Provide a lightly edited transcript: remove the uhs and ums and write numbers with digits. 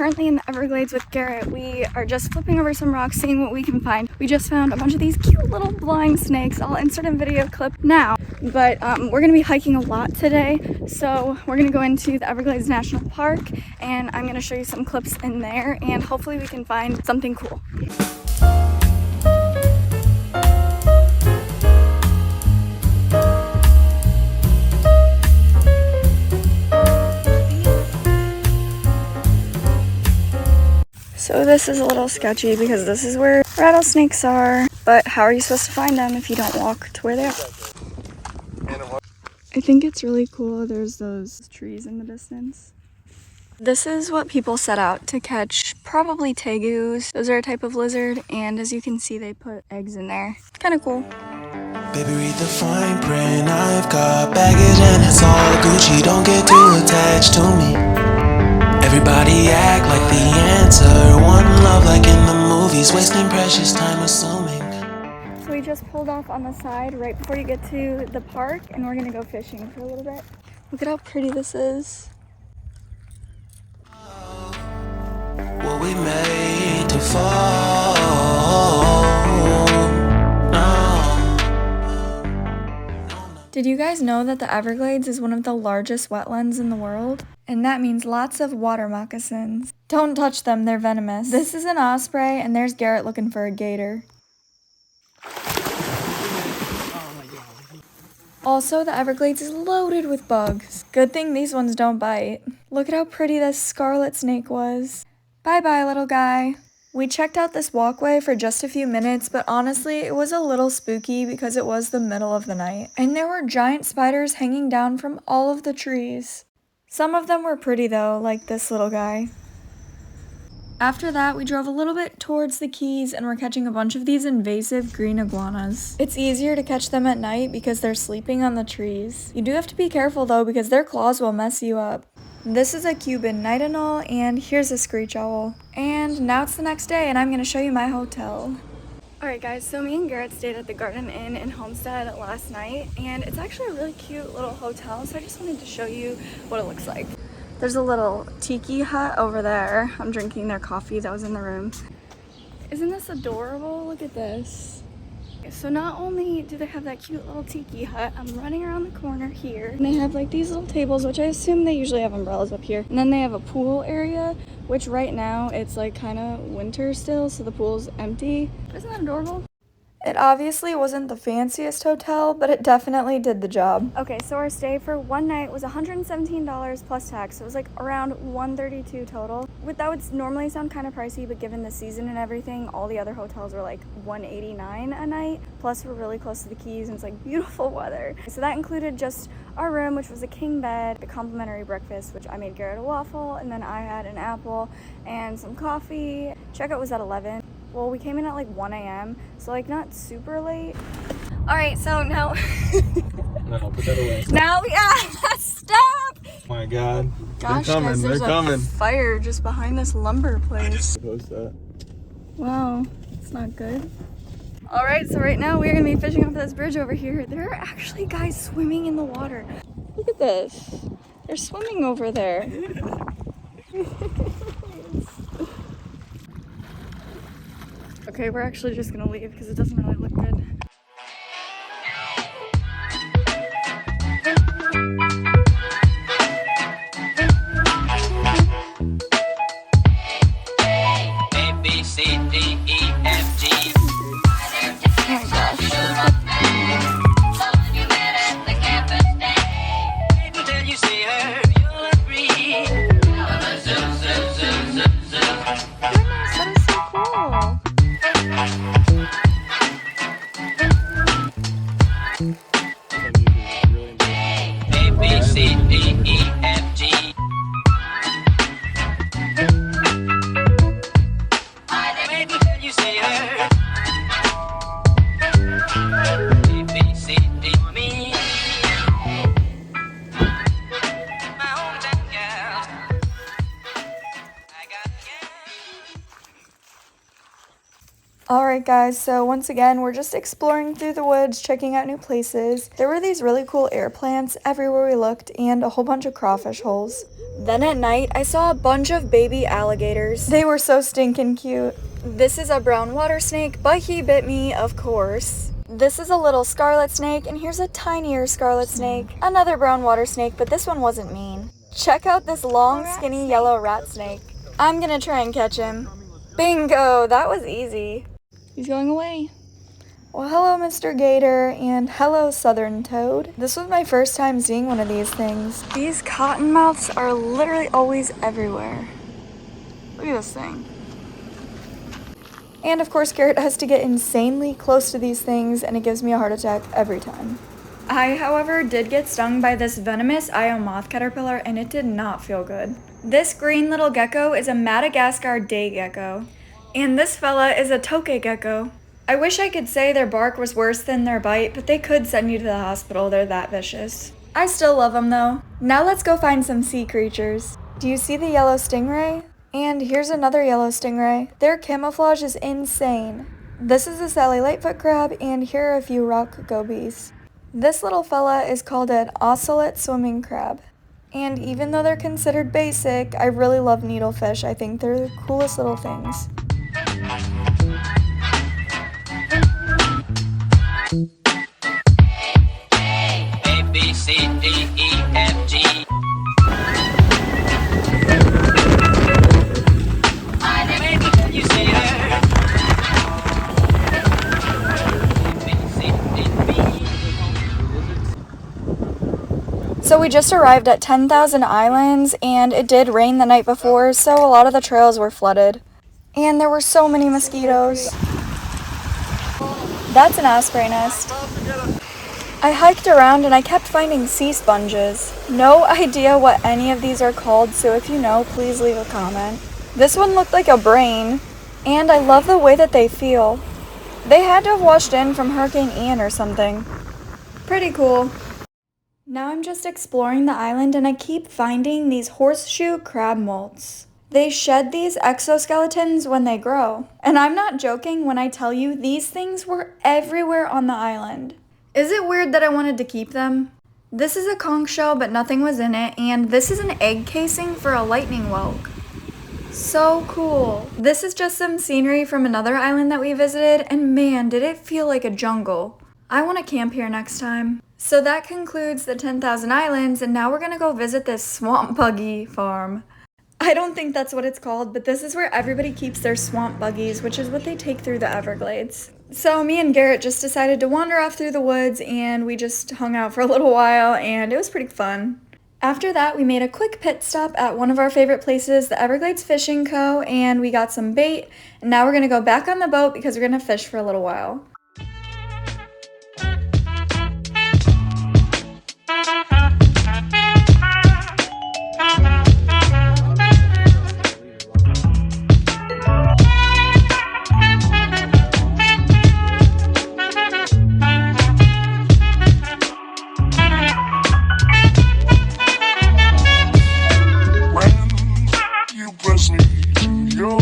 currently in the Everglades with Garrett. We are just flipping over some rocks, seeing what we can find. We just found a bunch of these cute little blind snakes. I'll insert a video clip now, but we're gonna be hiking a lot today. So we're gonna go into the Everglades National Park and I'm gonna show you some clips in there and hopefully we can find something cool. So this is a little sketchy because this is where rattlesnakes are, but how are you supposed to find them if you don't walk to where they are? I think it's really cool. There's those trees in the distance. This is what people set out to catch, probably tegus. Those are a type of lizard, and as you can see, they put eggs in there. It's kind of cool. Baby, read the fine print. I've got baggage and it's all Gucci. Don't get too attached to me. Everybody act like the answer. One love like in the movies. Wasting precious time assuming. So we just pulled off on the side right before you get to the park, and we're gonna go fishing for a little bit. Look at how pretty this is. What we made to fall. Did you guys know that the Everglades is one of the largest wetlands in the world? And that means lots of water moccasins. Don't touch them, they're venomous. This is an osprey, and there's Garrett looking for a gator. Also, the Everglades is loaded with bugs. Good thing these ones don't bite. Look at how pretty this scarlet snake was. Bye-bye, little guy. We checked out this walkway for just a few minutes, but honestly, it was a little spooky because it was the middle of the night. And there were giant spiders hanging down from all of the trees. Some of them were pretty though, like this little guy. After that, we drove a little bit towards the Keys and we're catching a bunch of these invasive green iguanas. It's easier to catch them at night because they're sleeping on the trees. You do have to be careful though because their claws will mess you up. This is a Cuban night owl, and here's a screech owl. And now it's the next day, and I'm gonna show you my hotel. Alright guys, so me and Garrett stayed at the Garden Inn in Homestead last night, and it's actually a really cute little hotel, so I just wanted to show you what it looks like. There's a little tiki hut over there. I'm drinking their coffee that was in the room. Isn't this adorable? Look at this. So not only do they have that cute little tiki hut, I'm running around the corner here, and they have like these little tables, which I assume they usually have umbrellas up here. And then they have a pool area, which right now it's like kind of winter still, so the pool's empty. Isn't that adorable? It obviously wasn't the fanciest hotel, but it definitely did the job. Okay, so our stay for one night was $117 plus tax. So it was like around $132 total. That would normally sound kind of pricey, but given the season and everything, all the other hotels were like $189 a night. Plus we're really close to the Keys and it's like beautiful weather. So that included just our room, which was a king bed, a complimentary breakfast, which I made Garrett a waffle, and then I had an apple and some coffee. Checkout was at 11. Well, we came in at like 1 a.m., so like not super late. All right, so now... No, put that away. Now, yeah, stop! Oh my God. Gosh, they're coming, guys, there's they're coming. a fire just behind this lumber place. Post that. Wow, it's not good. All right, so right now we're gonna be fishing off this bridge over here. There are actually guys swimming in the water. Look at this. They're swimming over there. Okay, we're actually just gonna leave because it doesn't really look good. A, B, C, D, E, F, G. Oh my gosh. Until you see her, you'll agree. Goodness, that is so cool. A, B, C, D, E, F, G. Wait until you see her. A, B, C, D, me. My hometown girl. I got a girl. Alright guys, so once again, we're just exploring through the woods, checking out new places. There were these really cool air plants everywhere we looked, and a whole bunch of crawfish holes. Then at night, I saw a bunch of baby alligators. They were so stinking cute. This is a brown water snake, but he bit me, of course. This is a little scarlet snake, and here's a tinier scarlet snake. Another brown water snake, but this one wasn't mean. Check out this long, skinny yellow rat snake. I'm gonna try and catch him. Bingo! That was easy. He's going away. Well, hello, Mr. Gator, and hello, Southern Toad. This was my first time seeing one of these things. These cottonmouths are literally always everywhere. Look at this thing. And of course, Garrett has to get insanely close to these things, and it gives me a heart attack every time. I, however, did get stung by this venomous Io moth caterpillar, and it did not feel good. This green little gecko is a Madagascar day gecko. And this fella is a toke gecko. I wish I could say their bark was worse than their bite, but they could send you to the hospital, they're that vicious. I still love them though. Now let's go find some sea creatures. Do you see the yellow stingray? And here's another yellow stingray. Their camouflage is insane. This is a Sally Lightfoot crab, and here are a few rock gobies. This little fella is called an ocelot swimming crab. And even though they're considered basic, I really love needlefish. I think they're the coolest little things. A, B, C, D, E, F, G. You say that. A, B, C, D, E. So we just arrived at 10,000 Islands, and it did rain the night before, so a lot of the trails were flooded. And there were so many mosquitoes. That's an osprey nest. I hiked around and I kept finding sea sponges. No idea what any of these are called, so if you know, please leave a comment. This one looked like a brain, and I love the way that they feel. They had to have washed in from Hurricane Ian or something. Pretty cool. Now I'm just exploring the island and I keep finding these horseshoe crab molts. They shed these exoskeletons when they grow. And I'm not joking when I tell you these things were everywhere on the island. Is it weird that I wanted to keep them? This is a conch shell, but nothing was in it, and this is an egg casing for a lightning whelk. So cool. This is just some scenery from another island that we visited, and man, did it feel like a jungle. I want to camp here next time. So that concludes the 10,000 Islands, and now we're gonna go visit this swamp buggy farm. I don't think that's what it's called, but this is where everybody keeps their swamp buggies, which is what they take through the Everglades. So me and Garrett just decided to wander off through the woods, and we just hung out for a little while, and it was pretty fun. After that, we made a quick pit stop at one of our favorite places, the Everglades Fishing Co., and we got some bait, and now we're gonna go back on the boat because we're gonna fish for a little while. You press me to your